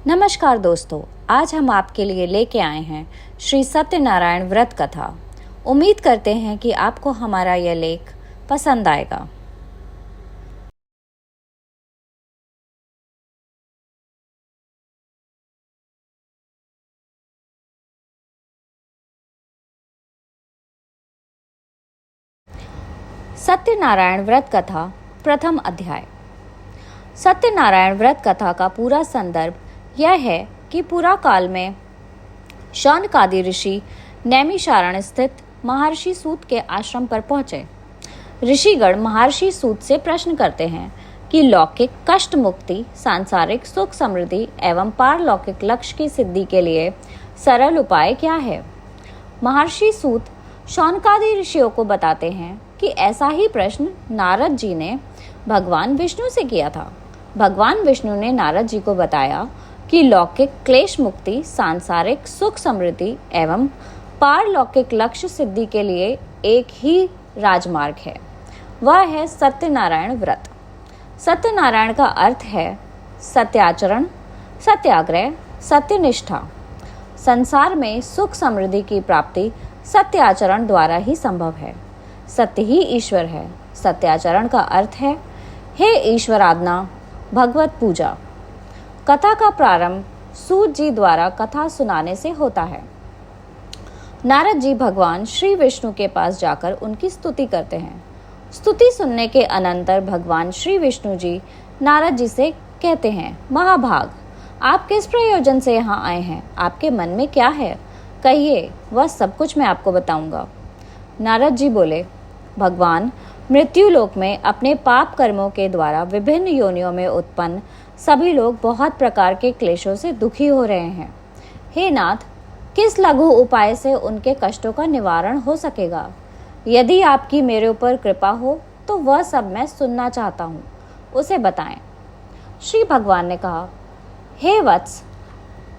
नमस्कार दोस्तों, आज हम आपके लिए लेके आए हैं श्री सत्यनारायण व्रत कथा। उम्मीद करते हैं कि आपको हमारा यह लेख पसंद आएगा। सत्यनारायण व्रत कथा प्रथम अध्याय। सत्यनारायण व्रत कथा का पूरा संदर्भ यह है कि पुरा काल में शौनकादि ऋषि नैमिषारण्य स्थित महर्षि सूत के आश्रम पर पहुंचे। ऋषिगण महर्षि सूत से प्रश्न करते हैं कि लौकिक कष्ट मुक्ति, सांसारिक सुख समृद्धि एवं पारलौकिक लक्ष्य की सिद्धि के लिए सरल उपाय क्या है। महर्षि सूत शौनकादि ऋषियों को बताते हैं कि ऐसा ही प्रश्न नारद जी ने भगवान विष्णु से किया था। भगवान विष्णु ने नारद जी को बताया कि लौकिक क्लेश मुक्ति, सांसारिक सुख समृद्धि एवं पारलौकिक लक्ष्य सिद्धि के लिए एक ही राजमार्ग है, वह है सत्यनारायण व्रत। सत्यनारायण का अर्थ है सत्याचरण, सत्याग्रह, सत्यनिष्ठा। संसार में सुख समृद्धि की प्राप्ति सत्याचरण द्वारा ही संभव है। सत्य ही ईश्वर है। सत्याचरण का अर्थ है हे ईश्वराधना, भगवत पूजा। कथा का प्रारंभ सूत जी द्वारा कथा सुनाने से होता है। नारद जी भगवान श्री विष्णु के पास जाकर उनकी स्तुति करते हैं। स्तुति सुनने के अनंतर भगवान श्री विष्णु जी नारद जी से कहते हैं, महाभाग, आप किस प्रयोजन से यहाँ आए हैं? आपके मन में क्या है? कहिए, वह सब कुछ मैं आपको बताऊंगा। नारद जी बोले, भगवान, मृत्यु लोक में अपने पाप कर्मों के द्वारा विभिन्न योनियों में उत्पन्न सभी लोग बहुत प्रकार के क्लेशों से दुखी हो रहे हैं। हे नाथ, किस लघु उपाय से उनके कष्टों का निवारण हो सकेगा? यदि आपकी मेरे ऊपर कृपा हो तो वह सब मैं सुनना चाहता हूँ, उसे बताएं। श्री भगवान ने कहा, हे वत्स,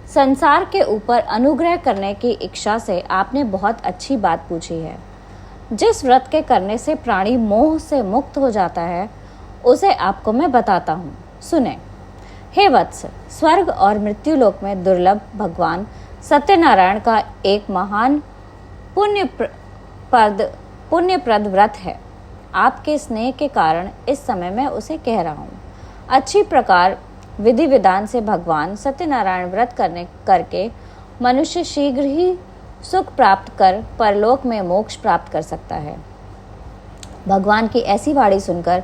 संसार के ऊपर अनुग्रह करने की इच्छा से आपने बहुत अच्छी बात पूछी है। जिस व्रत के करने से प्राणी मोह से मुक्त हो जाता है, उसे आपको मैं बताता हूँ, सुने। हे वत्स, स्वर्ग और मृत्यु लोक में दुर्लभ भगवान सत्यनारायण का एक महान पुण्यप्रद व्रत है। आपके स्नेह के कारण इस समय मैं उसे कह रहा हूँ। अच्छी प्रकार विधि विधान से भगवान सत्यनारायण व्रत करके मनुष्य शीघ्र ही सुख प्राप्त कर परलोक में मोक्ष प्राप्त कर सकता है। भगवान की ऐसी वाणी सुनकर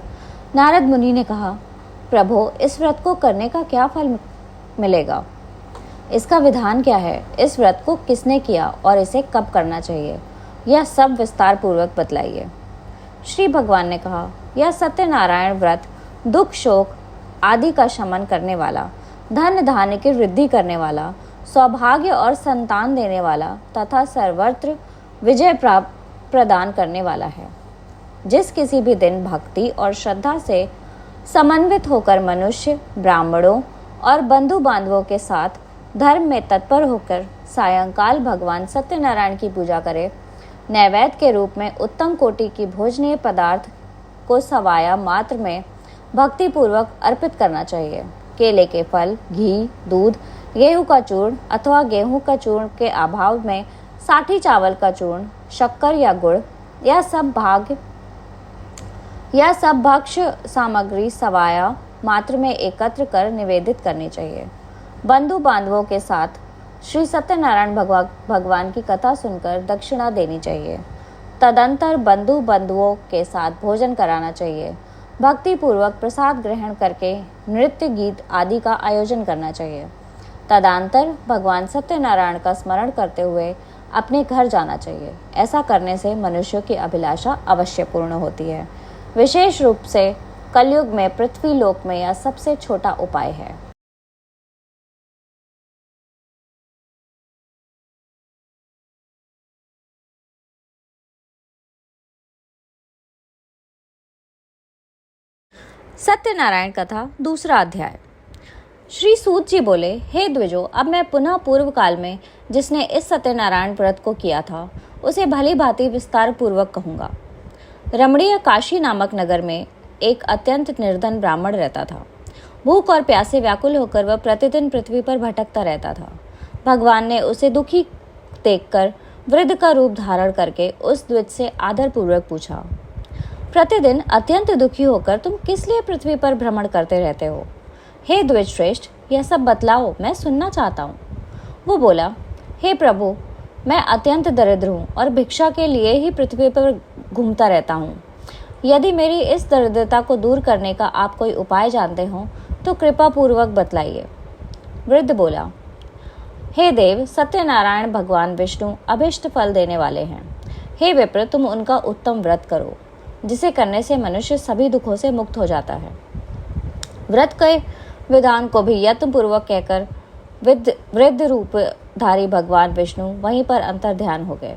नारद मुनि ने कहा, प्रभो, इस व्रत को करने का क्या फल मिलेगा? इसका विधान क्या है? इस व्रत को किसने किया और इसे कब करना चाहिए? यह सब विस्तार पूर्वक बतलाइए। श्री भगवान ने कहा, यह सत्यनारायण व्रत दुख शोक आदि का शमन करने वाला, धन धान्य की वृद्धि करने वाला, सौभाग्य और संतान देने वाला तथा सर्वत्र विजय प्रदान करने वाला है। जिस किसी भी दिन भक्ति और श्रद्धा से समन्वित होकर मनुष्य ब्राह्मणों और बंधु बांधवों के साथ धर्म में तत्पर होकर सायंकाल भगवान सत्यनारायण की पूजा करे, नैवेद्य के रूप में उत्तम कोटि की भोजनीय पदार्थ को सवाया मात्र में भक्ति पूर्वक अर्पित करना चाहिए। केले के फल, घी, दूध, गेहूं का चूर्ण अथवा गेहूं का चूर्ण के अभाव में साठी चावल का चूर्ण, शक्कर या गुड़, यह सब भक्ष्य सामग्री सवाया मात्र में एकत्र कर निवेदित करनी चाहिए। बंधु बांधवों के साथ श्री सत्यनारायण भगवान की कथा सुनकर दक्षिणा देनी चाहिए। तदंतर बंधुओं के साथ भोजन कराना चाहिए। भक्ति पूर्वक प्रसाद ग्रहण करके नृत्य गीत आदि का आयोजन करना चाहिए। तदंतर भगवान सत्यनारायण का स्मरण करते हुए अपने घर जाना चाहिए। ऐसा करने से मनुष्यों की अभिलाषा अवश्य पूर्ण होती है। विशेष रूप से कलयुग में पृथ्वी लोक में यह सबसे छोटा उपाय है। सत्यनारायण कथा दूसरा अध्याय। श्री सूत जी बोले, हे द्विजो, अब मैं पुनः पूर्व काल में जिसने इस सत्यनारायण व्रत को किया था उसे भली भांति विस्तार पूर्वक कहूँगा। रमणीय काशी नामक नगर में एक अत्यंत निर्धन ब्राह्मण रहता था। भूख और प्यास से व्याकुल होकर वह प्रतिदिन पृथ्वी पर भटकता रहता था। भगवान ने उसे दुखी देखकर वृद्ध का रूप धारण करके उस द्विज से आदरपूर्वक पूछा, प्रतिदिन अत्यंत दुखी होकर तुम किस लिए पृथ्वी पर भ्रमण करते रहते हो? हे द्विज श्रेष्ठ, यह सब बतलाओ, मैं सुनना चाहता हूँ। वो बोला, हे प्रभु, मैं अत्यंत दरिद्र हूँ और भिक्षा के लिए ही पृथ्वी पर घूमता रहता हूँ। यदि मेरी इस दरिद्रता को दूर करने का आप कोई उपाय जानते हो तो कृपा पूर्वक बतलाइए। वृद्ध बोला, हे देव, सत्यनारायण भगवान विष्णु अभिष्ट फल देने वाले हैं। हे विप्र, तुम उनका उत्तम व्रत करो, जिसे करने से मनुष्य सभी दुखों से मुक्त हो जाता है। व्रत के विधान को भी यत्नपूर्वक कहकर वृद्ध रूपधारी भगवान विष्णु वहीं पर अंतर ध्यान हो गए।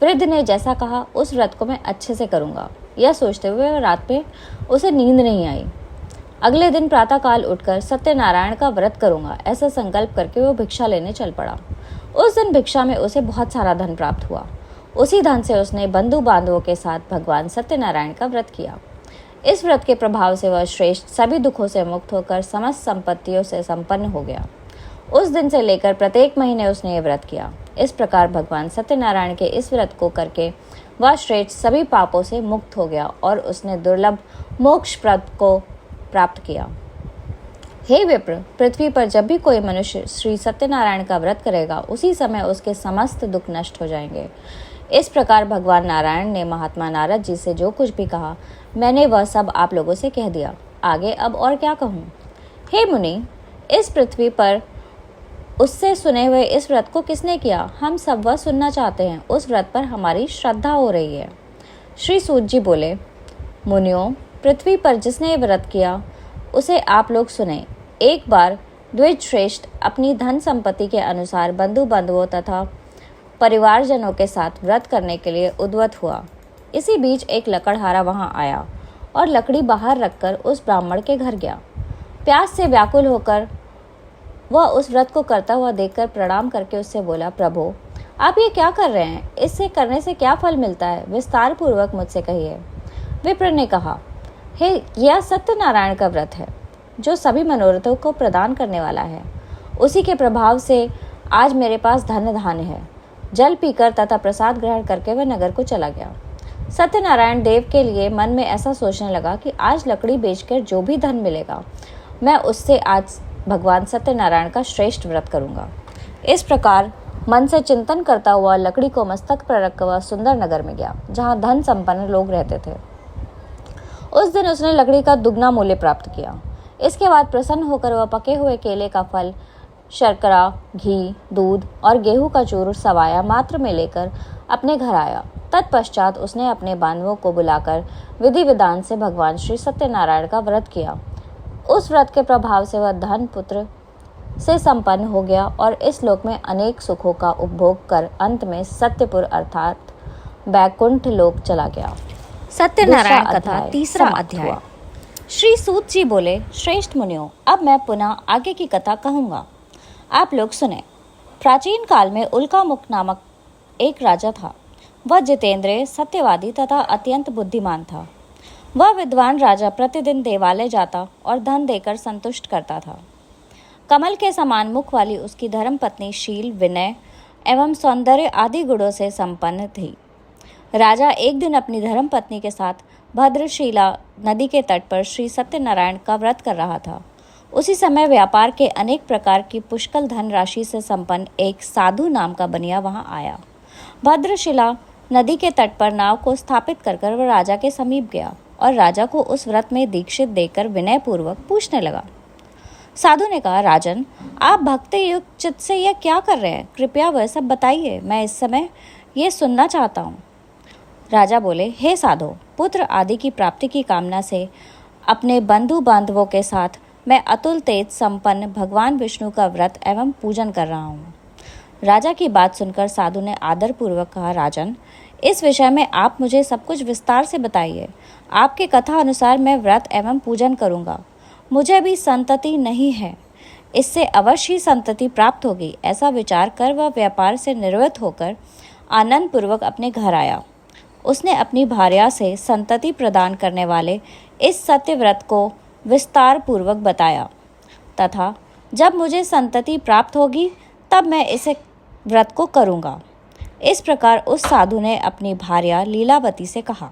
वृद्ध ने जैसा कहा उस व्रत को मैं अच्छे से करूंगा, यह सोचते हुए रात में उसे नींद नहीं आई। अगले दिन प्रातःकाल उठकर सत्यनारायण का व्रत करूंगा, ऐसा संकल्प करके वो भिक्षा लेने चल पड़ा। उस दिन भिक्षा में उसे बहुत सारा धन प्राप्त हुआ। उसी धन से उसने बंधु बांधवों के साथ भगवान सत्यनारायण का व्रत किया। इस व्रत के प्रभाव से वह श्रेष्ठ सभी दुखों से मुक्त होकर समस्त संपत्तियों से संपन्न हो गया। उस दिन से लेकर प्रत्येक महीने उसने ये व्रत किया। इस प्रकार भगवान सत्यनारायण के इस व्रत को करके वह श्रेष्ठ सभी पापों से मुक्त हो गया और उसने दुर्लभ मोक्ष प्रद को प्राप्त किया। हे विप्र, पृथ्वी पर जब भी कोई मनुष्य श्री सत्यनारायण का व्रत करेगा उसी समय उसके समस्त दुख नष्ट हो जाएंगे। इस प्रकार भगवान नारायण ने महात्मा नारद जी से जो कुछ भी कहा मैंने वह सब आप लोगों से कह दिया। आगे अब और क्या कहूँ? हे मुनि, इस पृथ्वी पर उससे सुने हुए इस व्रत को किसने किया? हम सब वह सुनना चाहते हैं। उस व्रत पर हमारी श्रद्धा हो रही है। श्री सूत जी बोले, मुनियों, पृथ्वी पर जिसने व्रत किया उसे आप लोग सुने। एक बार द्विज श्रेष्ठ अपनी धन संपत्ति के अनुसार बंधु बांधवों तथा परिवारजनों के साथ व्रत करने के लिए उद्यत हुआ। इसी बीच एक लकड़हारा वहां आया और लकड़ी बाहर रखकर उस ब्राह्मण के घर गया। प्यास से व्याकुल होकर वह उस व्रत को करता हुआ देखकर प्रणाम करके उससे बोला, प्रभु, आप ये क्या कर रहे हैं? इससे करने से क्या फल मिलता है? विस्तार पूर्वक मुझसे कहिए। विप्र ने कहा, हे, यह सत्यनारायण का व्रत है जो सभी मनोरथों को प्रदान करने वाला है। उसी के प्रभाव से आज मेरे पास धन धान्य है। जल पीकर तथा प्रसाद ग्रहण करके वह नगर को चला गया। सत्यनारायण देव के लिए मन में ऐसा सोचने लगा कि आज लकड़ी बेचकर जो भी धन मिलेगा मैं उससे आज भगवान सत्यनारायण का श्रेष्ठ व्रत करूंगा। इस प्रकार मन से चिंतन करता हुआ लकड़ी को मस्तक पर रखकर वह सुंदर नगर में गया जहां धन संपन्न लोग रहते थे। उस दिन उसने लकड़ी का दुगना मूल्य प्राप्त किया। इसके बाद प्रसन्न होकर वह पके हुए केले का फल, शर्करा, घी, दूध और गेहूं का चूर सवाया मात्र में लेकर अपने घर आया। तत्पश्चात उसने अपने बांधवों को बुलाकर विधि विधान से भगवान श्री सत्यनारायण का व्रत किया। उस व्रत के प्रभाव से वह धन पुत्र से संपन्न हो गया और इस लोक में अनेक सुखों का उपभोग कर अंत में सत्यपुर अर्थात बैकुंठ लोक चला गया। सत्यनारायण कथा तीसरा अध्याय। श्री सूत जी बोले, श्रेष्ठ मुनियों, अब मैं पुनः आगे की कथा कहूँगा, आप लोग सुने। प्राचीन काल में उल्कामुख नामक एक राजा था। वह जितेंद्रिय, सत्यवादी तथा अत्यंत बुद्धिमान था। वह विद्वान राजा प्रतिदिन देवालय जाता और धन देकर संतुष्ट करता था। कमल के समान मुख वाली उसकी धर्मपत्नी शील, विनय एवं सौंदर्य आदि गुणों से संपन्न थी। राजा एक दिन अपनी धर्मपत्नी के साथ भद्रशिला नदी के तट पर श्री सत्यनारायण का व्रत कर रहा था। उसी समय व्यापार के अनेक प्रकार की पुष्कल धन राशि से संपन्न एक साधु नाम का बनिया वहां आया। भद्रशिला नदी के तट पर नाव को स्थापित कर वह राजा के समीप गया और राजा को उस व्रत में दीक्षित देकर विनय पूर्वक पूछने लगा। साधु ने कहा, राजन, आप भक्ति युक्त चित्त से यह क्या कर रहे हैं? कृपया वह सब बताइए, मैं इस समय ये सुनना चाहता हूँ। राजा बोले, हे साधु, पुत्र आदि की प्राप्ति की कामना से अपने बंधु बांधवों के साथ मैं अतुल तेज संपन्न भगवान विष्णु का व्रत एवं पूजन कर रहा हूँ। राजा की बात सुनकर साधु ने आदर पूर्वक कहा, राजन, इस विषय में आप मुझे सब कुछ विस्तार से बताइए। आपके कथा अनुसार मैं व्रत एवं पूजन करूँगा। मुझे अभी संतति नहीं है, इससे अवश्य ही संतति प्राप्त होगी। ऐसा विचार कर वह व्यापार से निवृत्त होकर आनंद पूर्वक अपने घर आया। उसने अपनी भार्या से संतति प्रदान करने वाले इस सत्य व्रत को विस्तार पूर्वक बताया। तथा जब मुझे संतति प्राप्त होगी तब मैं इसे व्रत को करूँगा। इस प्रकार उस साधु ने अपनी भार्या लीलावती से कहा।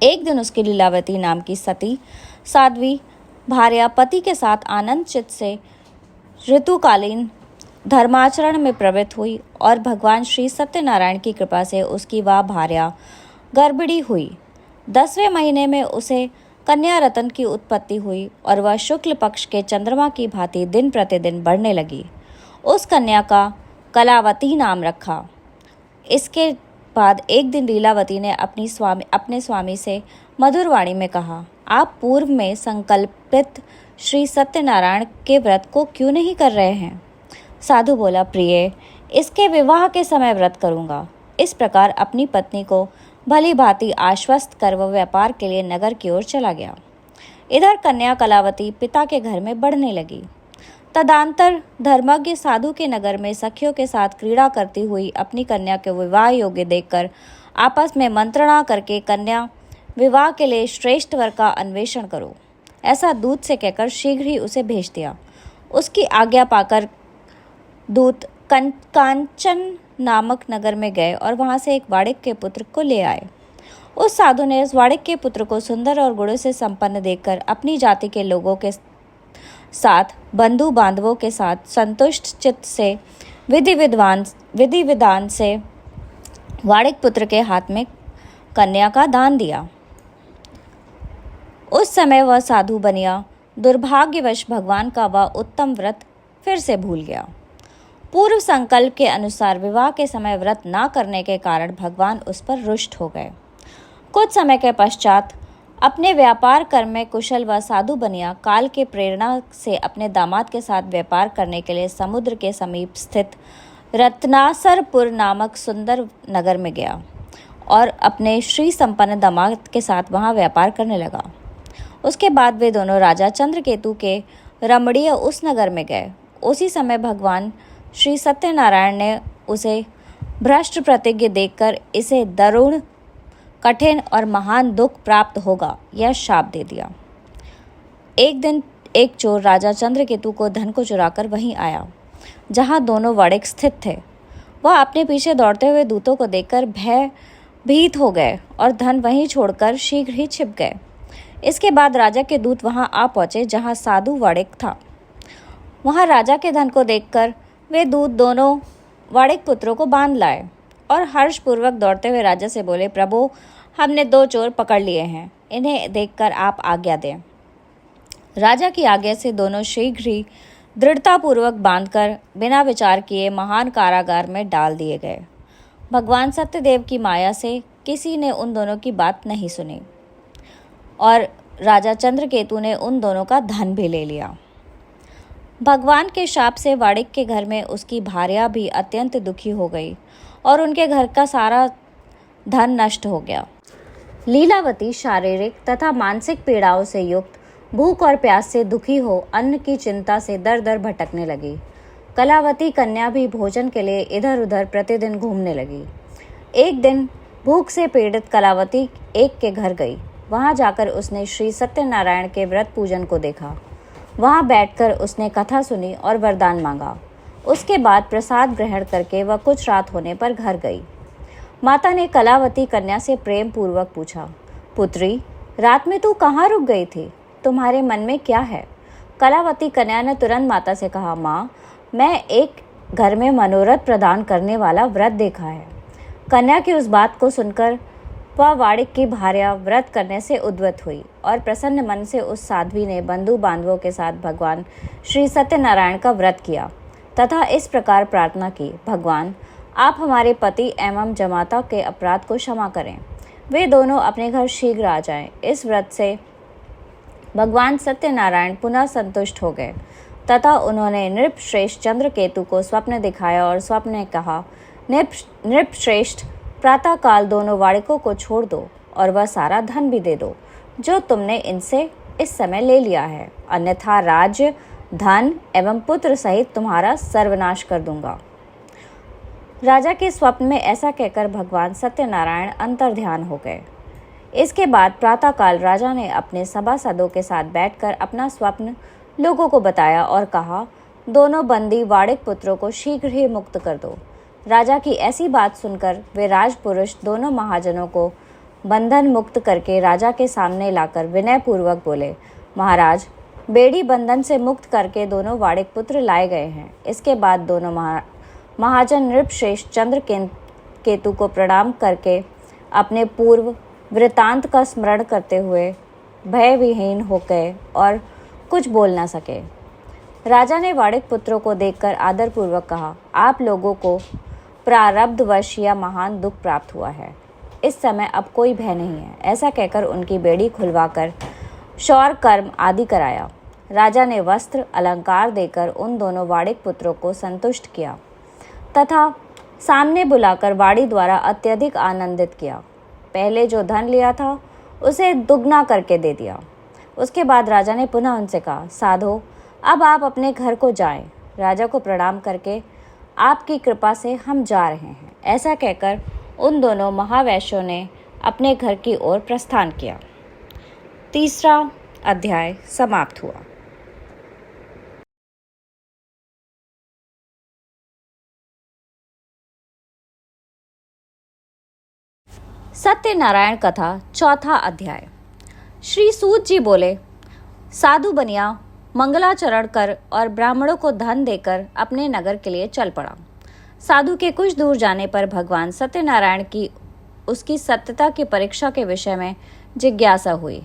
एक दिन उसकी लीलावती नाम की सती साध्वी भार्या पति के साथ आनंद चित्त से ऋतुकालीन धर्माचरण में प्रवृत्त हुई और भगवान श्री सत्यनारायण की कृपा से उसकी वह भार्या गर्भिणी हुई। 10वें महीने में उसे कन्या रत्न की उत्पत्ति हुई और वह शुक्ल पक्ष के चंद्रमा की भांति दिन प्रतिदिन बढ़ने लगी। उस कन्या का कलावती नाम रखा। इसके बाद एक दिन लीलावती ने अपने स्वामी से मधुर वाणी में कहा, आप पूर्व में संकल्पित श्री सत्यनारायण के व्रत को क्यों नहीं कर रहे हैं? साधु बोला, प्रिय, इसके विवाह के समय व्रत करूंगा। इस प्रकार अपनी पत्नी को भली भांति आश्वस्त कर वह व्यापार के लिए नगर की ओर चला गया। इधर कन्या कलावती पिता के घर में बढ़ने लगी। तदंतर धर्मज्ञ साधु के नगर में सखियों के साथ क्रीड़ा करती हुई अपनी कन्या के विवाह योग्य देखकर आपस में मंत्रणा करके कन्या विवाह के लिए श्रेष्ठ वर का अन्वेषण करो, ऐसा दूत से कहकर शीघ्र ही उसे भेज दिया। उसकी आज्ञा पाकर दूत कांचन नामक नगर में गए और वहां से एक वाड़िक के पुत्र को ले आए। उस साधु ने उस वाड़िक के पुत्र को सुंदर और गुणों से संपन्न देखकर अपनी जाति के लोगों के साथ बंधु बांधवों के साथ संतुष्ट चित्त से विधि विधान से वाड़िक पुत्र के हाथ में कन्या का दान दिया। उस समय वह साधु बनिया दुर्भाग्यवश भगवान का वह उत्तम व्रत फिर से भूल गया। पूर्व संकल्प के अनुसार विवाह के समय व्रत न करने के कारण भगवान उस पर रुष्ट हो गए। कुछ समय के पश्चात अपने व्यापार कर्म में कुशल व साधु बनिया काल के प्रेरणा से अपने दामाद के साथ व्यापार करने के लिए समुद्र के समीप स्थित रत्नासरपुर नामक सुंदर नगर में गया और अपने श्री संपन्न दामाद के साथ वहां व्यापार करने लगा। उसके बाद वे दोनों राजा चंद्रकेतु के रमणीय उस नगर में गए। उसी समय भगवान श्री सत्यनारायण ने उसे भ्रष्ट प्रतिज्ञा देखकर इसे दारुण कठिन और महान दुख प्राप्त होगा यह शाप दे दिया। एक दिन एक चोर राजा चंद्रकेतु को धन को चुराकर वहीं आया जहां दोनों वाड़िक स्थित थे। वह अपने पीछे दौड़ते हुए दूतों को देखकर भयभीत हो गए और धन वहीं छोड़कर शीघ्र ही छिप गए। इसके बाद राजा के दूत वहां आ पहुंचे जहां साधु वाड़िक था। वहां राजा के धन को देखकर वे दूत दोनों वाड़िक पुत्रों को बांध लाए और हर्षपूर्वक दौड़ते हुए राजा से बोले, प्रभु, हमने 2 चोर पकड़ लिए हैं, इन्हें देखकर आप आज्ञा दें। राजा की आज्ञा से दोनों शीघ्र ही दृढ़तापूर्वक बांधकर बिना विचार किए महान कारागार में डाल दिए गए। भगवान सत्यदेव की माया से किसी ने उन दोनों की बात नहीं सुनी और राजा चंद्रकेतु ने उन दोनों का धन भी ले लिया। भगवान के शाप से वाड़िक के घर में उसकी भार्या भी अत्यंत दुखी हो गई और उनके घर का सारा धन नष्ट हो गया। लीलावती शारीरिक तथा मानसिक पीड़ाओं से युक्त, भूख और प्यास से दुखी हो अन्न की चिंता से दर दर भटकने लगी। कलावती कन्या भी भोजन के लिए इधर उधर प्रतिदिन घूमने लगी। एक दिन भूख से पीड़ित कलावती एक के घर गई। वहां जाकर उसने श्री सत्यनारायण के व्रत पूजन को देखा। वहां बैठकर उसने कथा सुनी और वरदान मांगा। उसके बाद प्रसाद ग्रहण करके वह कुछ रात होने पर घर गई। माता ने कलावती कन्या से प्रेम पूर्वक पूछा, पुत्री, रात में तू कहाँ रुक गई थी? तुम्हारे मन में क्या है? कलावती कन्या ने तुरंत माता से कहा, माँ, मैं एक घर में मनोरथ प्रदान करने वाला व्रत देखा है। कन्या की उस बात को सुनकर वह वाड़िक की भार्या व्रत करने से उद्वत हुई और प्रसन्न मन से उस साध्वी ने बंधु बांधवों के साथ भगवान श्री सत्यनारायण का व्रत किया तथा इस प्रकार प्रार्थना की, भगवान, आप हमारे पति एवं जमाता के अपराध को क्षमा करें। वे दोनों अपने घर शीघ्र आ जाएं। इस व्रत से भगवान सत्यनारायण पुनः संतुष्ट हो गए तथा उन्होंने नृपश्रेष्ठ चंद्रकेतु को स्वप्न दिखाया और स्वप्न ने कहा, नृपश्रेष्ठ, प्रातःकाल दोनों वाड़िकों को छोड़ दो और वह सारा धन भी दे दो जो तुमने इनसे इस समय ले लिया है, अन्यथा राज्य, धन एवं पुत्र सहित तुम्हारा सर्वनाश कर दूंगा। राजा के स्वप्न में ऐसा कहकर भगवान सत्यनारायण अंतर्ध्यान हो गए। इसके बाद प्रातःकाल राजा ने अपने सभासदों के साथ बैठकर अपना स्वप्न लोगों को बताया और कहा, दोनों बंदी वाड़िक पुत्रों को शीघ्र ही मुक्त कर दो। राजा की ऐसी बात सुनकर वे राजपुरुष दोनों महाजनों को बंधन मुक्त करके राजा के सामने लाकर विनय पूर्वक बोले, महाराज, बेड़ी बंधन से मुक्त करके दोनों वाड़िक पुत्र लाए गए हैं। इसके बाद दोनों महाजन नृपश्रेष्ठ चंद्रकेतु को प्रणाम करके अपने पूर्व वृतांत का स्मरण करते हुए भयविहीन हो गए और कुछ बोल न सके। राजा ने वाड़िक पुत्रों को देखकर आदरपूर्वक कहा, आप लोगों को प्रारब्धवश या महान दुख प्राप्त हुआ है। इस समय अब कोई भय नहीं है। ऐसा कहकर उनकी बेड़ी खुलवाकर शौर कर्म आदि कराया। राजा ने वस्त्र अलंकार देकर उन दोनों वाड़िक पुत्रों को संतुष्ट किया तथा सामने बुलाकर वाड़ी द्वारा अत्यधिक आनंदित किया। पहले जो धन लिया था उसे दुगना करके दे दिया। उसके बाद राजा ने पुनः उनसे कहा, साधो, अब आप अपने घर को जाएं। राजा को प्रणाम करके आपकी कृपा से हम जा रहे हैं। ऐसा कहकर उन दोनों महावैश्यों ने अपने घर की ओर प्रस्थान किया। तीसरा अध्याय समाप्त हुआ। सत्यनारायण कथा चौथा अध्याय। श्री सूत जी बोले, साधु बनिया मंगलाचरण कर और ब्राह्मणों को धन देकर अपने नगर के लिए चल पड़ा। साधु के कुछ दूर जाने पर भगवान सत्यनारायण की उसकी सत्यता की परीक्षा के विषय में जिज्ञासा हुई।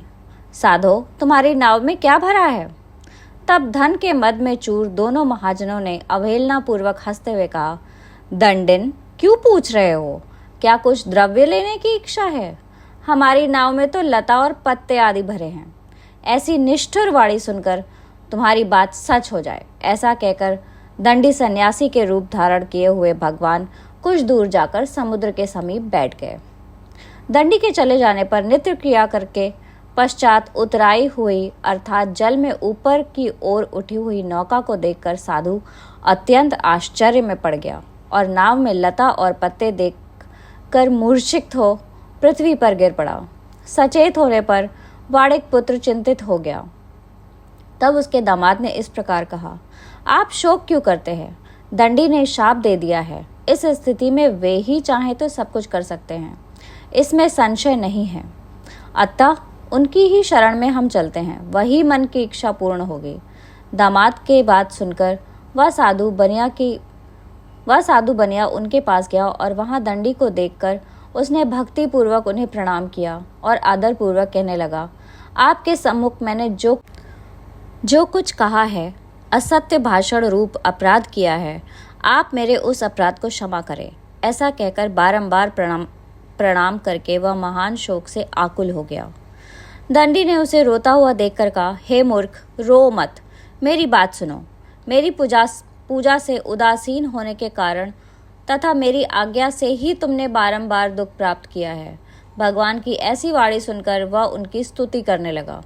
साधो, तुम्हारी नाव में क्या भरा है? तब धन के मद में चूर दोनों महाजनों ने अवहेलना पूर्वक हंसते हुए कहा, दंडिन, क्यों पूछ रहे हो? क्या कुछ द्रव्य लेने की इच्छा है? हमारी नाव में तो लता और पत्ते आदि भरे हैं। ऐसी निष्ठुर वाणी सुनकर तुम्हारी बात सच हो जाए। ऐसा कहकर दंडी सन्यासी के रूप धारण किए हुए भगवान कुछ दूर जाकर समुद्र के समीप बैठ गए। दंडी के चले जाने पर नित्य क्रिया करके पश्चात उतराई हुई अर्थात जल में ऊपर की ओर उठी हुई नौका को देखकर साधु अत्यंत आश्चर्य में पड़ गया और नाव में लता और पत्ते देखकर मूर्छित हो पृथ्वी पर गिर पड़ा। सचेत होने पर वाड़िक पुत्र चिंतित हो गया। तब उसके दामाद ने इस प्रकार कहा, आप शोक क्यों करते हैं? दंडी ने शाप दे दिया है। इस स्थिति में वे ही चाहें तो सब कुछ कर सकते हैं, इसमें संशय नहीं है। अतः उनकी ही शरण में हम चलते हैं, वही मन की इच्छा पूर्ण होगी। दामाद के बात सुनकर वह साधु बनिया उनके पास गया और वहां दंडी को देखकर उसने भक्ति पूर्वक उन्हें प्रणाम किया और आदर पूर्वक कहने लगा, आपके सम्मुख मैंने जो कुछ कहा है, असत्य भाषण रूप अपराध किया है, आप मेरे उस अपराध को क्षमा करें। ऐसा कहकर बारंबार प्रणाम करके वह महान शोक से आकुल हो गया। दंडी ने उसे रोता हुआ देखकर कहा, हे मूर्ख, रो मत, मेरी बात सुनो। मेरी पूजा से उदासीन होने के कारण तथा मेरी आज्ञा से ही तुमने बारंबार दुख प्राप्त किया है। भगवान की ऐसी वाणी सुनकर वह उनकी स्तुति करने लगा।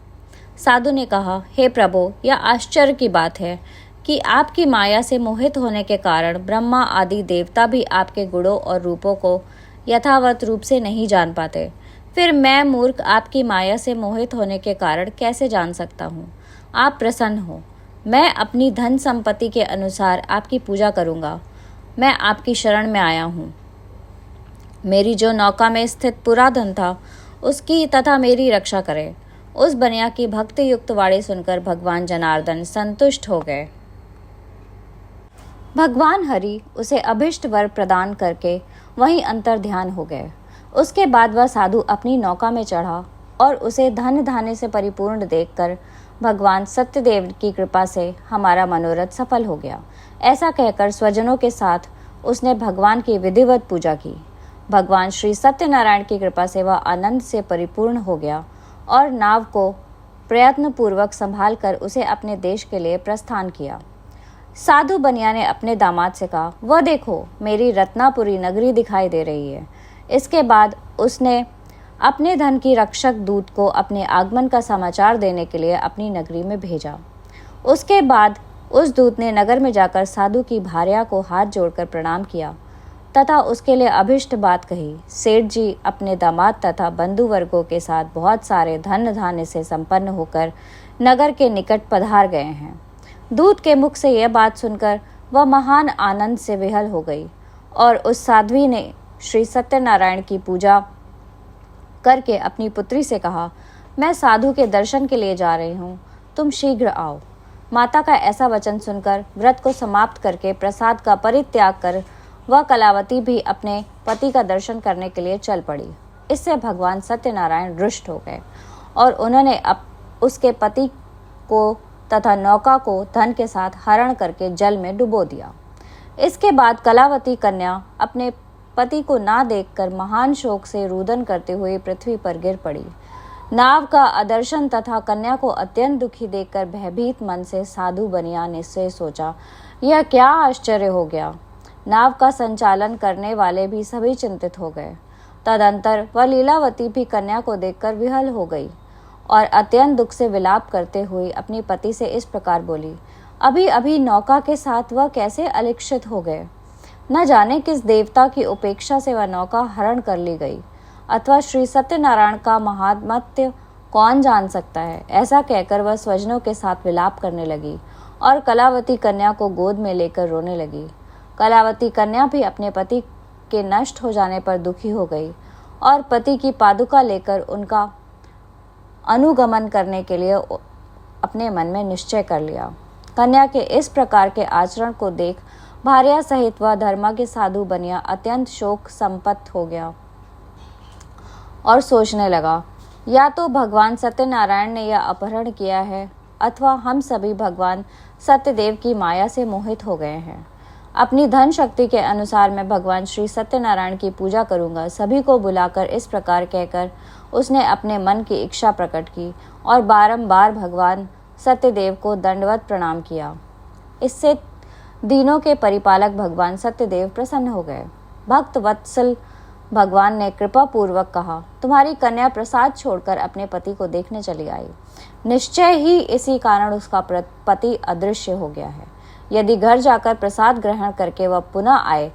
साधु ने कहा, हे प्रभु, यह आश्चर्य की बात है कि आपकी माया से मोहित होने के कारण ब्रह्मा आदि देवता भी आपके गुणों और रूपों को यथावत रूप से नहीं जान पाते। फिर मैं मूर्ख आपकी माया से मोहित होने के कारण कैसे जान सकता हूँ? आप प्रसन्न हो, मैं अपनी धन संपत्ति के अनुसार आपकी पूजा करूँगा। मैं आपकी शरण में आया हूँ। मेरी जो नौका में स्थित पूरा धन था उसकी तथा मेरी रक्षा करे। उस बनिया की भक्ति युक्त वाणी सुनकर भगवान जनार्दन संतुष्ट हो गए। भगवान हरि उसे अभिष्ट वर प्रदान करके वहीं अंतर ध्यान हो गए। उसके बाद वह साधु अपनी नौका में चढ़ा और उसे धन धान्य से परिपूर्ण देखकर भगवान सत्यदेव की कृपा से हमारा मनोरथ सफल हो गया। ऐसा कहकर स्वजनों के साथ उसने भगवान की विधिवत पूजा की। भगवान श्री सत्यनारायण की कृपा से वह आनंद से परिपूर्ण हो गया और नाव को प्रयत्न पूर्वक संभाल कर उसे अपने देश के लिए प्रस्थान किया। साधु बनिया ने अपने दामाद से कहा, वह देखो, मेरी रत्नापुरी नगरी दिखाई दे रही है। इसके बाद उसने अपने धन की रक्षक दूत को अपने आगमन का समाचार देने के लिए अपनी नगरी में भेजा। उसके बाद उस दूत ने नगर में जाकर साधु की भार्या को हाथ जोड़कर प्रणाम किया तथा उसके लिए अभिष्ट बात कही। सेठ जी अपने दामाद तथा बंधु वर्गों के साथ बहुत सारे धन धान्य से संपन्न होकर नगर के निकट पधार गए हैं। दूत के मुख से यह बात सुनकर वह महान आनंद से विहल हो गई और उस साध्वी ने श्री सत्यनारायण की पूजा करके अपनी पुत्री से कहा, मैं साधु के दर्शन के लिए जा रही हूँ, तुम शीघ्र आओ। माता का ऐसा वचन सुनकर व्रत को समाप्त करके प्रसाद का परित्याग कर वह कलावती भी अपने पति का दर्शन करने के लिए चल पड़ी। इससे भगवान सत्यनारायण रुष्ट हो गए और उन्होंने उसके पति को तथा नौका को धन के साथ हरण करके जल में डुबो दिया। इसके बाद कलावती कन्या अपने पति को ना देखकर महान शोक से रुदन करते हुए पृथ्वी पर गिर पड़ी। नाव का अदर्शन तथा कन्या को अत्यंत दुखी देखकर भयभीत मन से साधु बनिया ने से सोचा, यह क्या आश्चर्य हो गया। नाव का संचालन करने वाले भी सभी चिंतित हो गए। तदंतर वह लीलावती भी कन्या को देखकर विहल हो गई और अत्यंत दुख से विलाप करते हुए अपने पति से इस प्रकार बोली, अभी अभी नौका के साथ वह कैसे अलिक्षित हो गए। न जाने किस देवता की उपेक्षा से वह नौका हरण कर ली गई, अथवा श्री सत्यनारायण का महात्म्य कौन जान सकता है। ऐसा कहकर वह स्वजनों के साथ विलाप करने लगी और कलावती कन्या को गोद में लेकर रोने लगी। कलावती कन्या भी अपने पति के नष्ट हो जाने पर दुखी हो गई और पति की पादुका लेकर उनका अनुगमन करने के लिए अपने मन में निश्चय कर लिया। कन्या के इस प्रकार के आचरण को देख भार्या सहित वह धर्माज्ञ साधु बनिया अत्यंत शोक संपत्त हो गया और सोचने लगा, या तो भगवान सत्यनारायण ने यह अपहरण किया है अथवा हम सभी भगवान सत्यदेव की माया से मोहित हो गए हैं। अपनी धन शक्ति के अनुसार मैं भगवान श्री सत्यनारायण की पूजा करूंगा। सभी को बुलाकर इस प्रकार कहकर उसने अपने मन की इच्छा प्रकट की और बारंबार भगवान सत्यदेव को दंडवत प्रणाम किया। इससे दीनों के परिपालक भगवान सत्यदेव प्रसन्न हो गए। भक्त वत्सल भगवान ने कृपा पूर्वक कहा, तुम्हारी कन्या प्रसाद छोड़कर अपने पति को देखने चली आई। निश्चय ही इसी कारण उसका पति अदृश्य हो गया है। यदि घर जाकर प्रसाद ग्रहण करके वह पुनः आए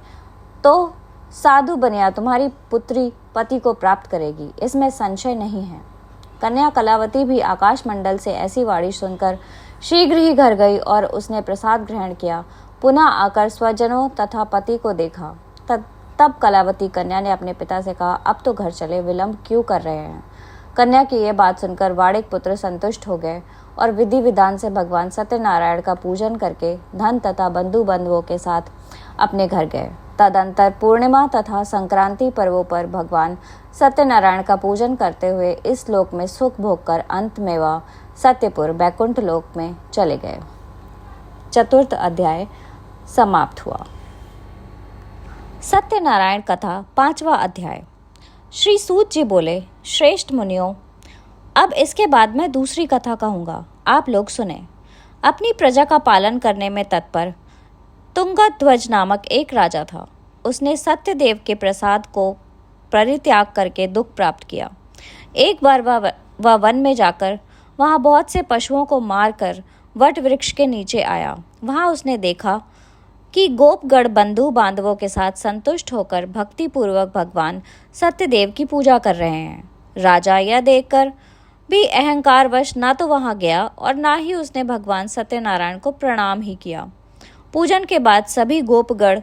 तो साधु बनिया तुम्हारी पुत्री पति को प्राप्त करेगी, इसमें संशय नहीं है। कन्या कलावती भी आकाश मंडल से ऐसी वाणी सुनकर शीघ्र ही घर गई और उसने प्रसाद ग्रहण किया। पुनः आकर स्वजनों तथा पति को देखा। तब कलावती कन्या ने अपने पिता से कहा, अब तो घर चले, विलंब क्यों कर रहे हैं। कन्या की यह बात सुनकर वाणिक पुत्र संतुष्ट हो गए और विधि विधान से भगवान सत्यनारायण का पूजन करके धन तथा बंधु बंधुओं के साथ अपने घर गए। तदंतर पूर्णिमा तथा संक्रांति पर्वों पर भगवान सत्यनारायण का पूजन करते हुए इस लोक में सुख भोग कर अंत में वह सत्यपुर बैकुंठ लोक में चले गए। चतुर्थ अध्याय समाप्त हुआ। सत्यनारायण कथा 5वां अध्याय। श्री सूत जी बोले, श्रेष्ठ मुनियों, अब इसके बाद मैं दूसरी कथा कहूँगा, आप लोग सुने। अपनी प्रजा का पालन करने में तत्पर तुंगध्वज नामक एक राजा था। उसने सत्यदेव के प्रसाद को परित्याग करके दुख प्राप्त किया। एक बार वह वन में जाकर वहाँ बहुत से पशुओं को मारकर वट वृक्ष के नीचे आया। वहाँ उसने देखा कि गोपगढ़ बंधु बांधवों के साथ संतुष्ट होकर भक्तिपूर्वक भगवान सत्यदेव की पूजा कर रहे हैं। राजा यह देखकर भी अहंकारवश ना तो वहां गया और ना ही उसने भगवान सत्यनारायण को प्रणाम ही किया। पूजन के बाद सभी गोपगढ़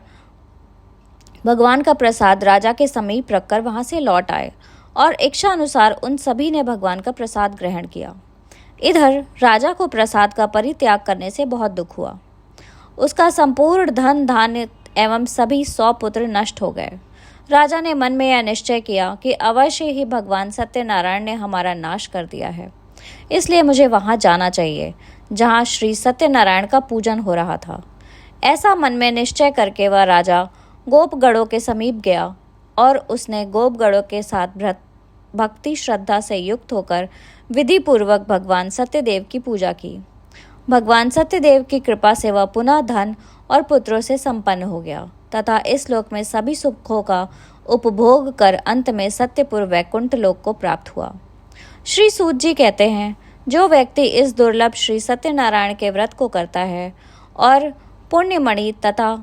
भगवान का प्रसाद राजा के समीप रखकर वहां से लौट आए और इच्छा अनुसार उन सभी ने भगवान का प्रसाद ग्रहण किया। इधर राजा को प्रसाद का परित्याग करने से बहुत दुख हुआ। उसका संपूर्ण धन धान्य एवं सभी 100 पुत्र नष्ट हो गए। राजा ने मन में यह निश्चय किया कि अवश्य ही भगवान सत्यनारायण ने हमारा नाश कर दिया है, इसलिए मुझे वहां जाना चाहिए जहां श्री सत्यनारायण का पूजन हो रहा था। ऐसा मन में निश्चय करके वह राजा गोपगढ़ों के समीप गया और उसने गोपगढ़ों के साथ भक्ति श्रद्धा से युक्त होकर विधि पूर्वक भगवान सत्यदेव की पूजा की। भगवान सत्यदेव की कृपा से वह पुनः धन और पुत्रों से संपन्न हो गया तथा इस लोक में सभी सुखों का उपभोग कर अंत में सत्यपुर वैकुंठ लोक को प्राप्त हुआ। श्री सूत जी कहते हैं, जो व्यक्ति इस दुर्लभ श्री सत्यनारायण के व्रत को करता है और पुण्यमणि तथा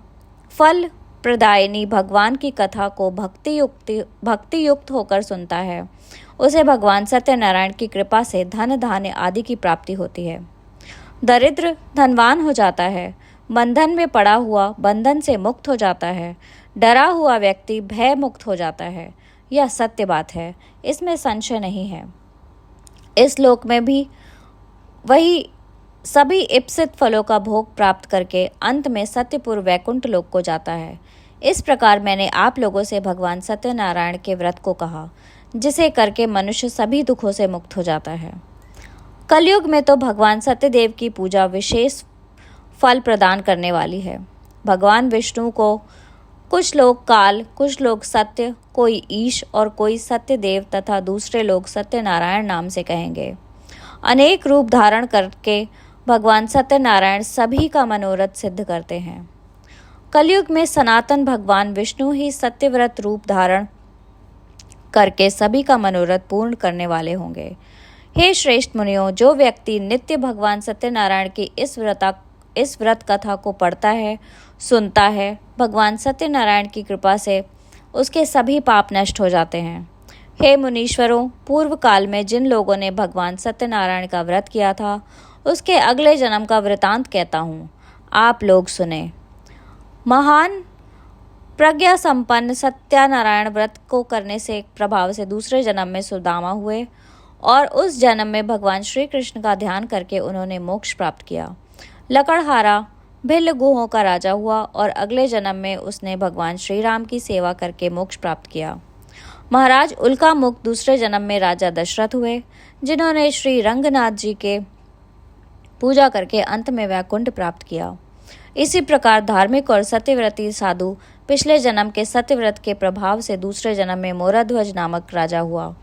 फल प्रदायिनी भगवान की कथा को भक्ति युक्त होकर सुनता है, उसे भगवान सत्यनारायण की कृपा से धन धान्य आदि की प्राप्ति होती है। दरिद्र धनवान हो जाता है, बंधन में पड़ा हुआ बंधन से मुक्त हो जाता है, डरा हुआ व्यक्ति भय मुक्त हो जाता है। यह सत्य बात है, इसमें संशय नहीं है। इस लोक में भी वही सभी इप्सित फलों का भोग प्राप्त करके अंत में सत्यपुर वैकुंठ लोक को जाता है। इस प्रकार मैंने आप लोगों से भगवान सत्यनारायण के व्रत को कहा, जिसे करके मनुष्य सभी दुखों से मुक्त हो जाता है। कलयुग में तो भगवान सत्यदेव की पूजा विशेष फल प्रदान करने वाली है। भगवान विष्णु को कुछ लोग काल, कुछ लोग सत्य, कोई ईश और कोई सत्यदेव तथा दूसरे लोग सत्यनारायण नाम से कहेंगे। अनेक रूप धारण करके भगवान सत्यनारायण सभी का मनोरथ सिद्ध करते हैं। कलयुग में सनातन भगवान विष्णु ही सत्यव्रत रूप धारण करके सभी का मनोरथ पूर्ण करने वाले होंगे। हे श्रेष्ठ मुनियों, जो व्यक्ति नित्य भगवान सत्यनारायण की इस व्रत कथा को पढ़ता है, सुनता है, भगवान सत्यनारायण की कृपा से उसके सभी पाप नष्ट हो जाते हैं। हे मुनीश्वरों, पूर्व काल में जिन लोगों ने भगवान सत्यनारायण का व्रत किया था, उसके अगले जन्म का वृतांत कहता हूँ, आप लोग सुने। महान प्रज्ञा संपन्न सत्यनारायण व्रत को करने से प्रभाव से दूसरे जन्म में सुदामा हुए और उस जन्म में भगवान श्री कृष्ण का ध्यान करके उन्होंने मोक्ष प्राप्त किया। लकड़हारा भिल्ल गुहों का राजा हुआ और अगले जन्म में उसने भगवान श्री राम की सेवा करके मोक्ष प्राप्त किया। महाराज उल्का मुख दूसरे जन्म में राजा दशरथ हुए, जिन्होंने श्री रंगनाथ जी के पूजा करके अंत में वैकुंठ प्राप्त किया। इसी प्रकार धार्मिक और सत्यव्रती साधु पिछले जन्म के सत्यव्रत के प्रभाव से दूसरे जन्म में मोराध्वज नामक राजा हुआ।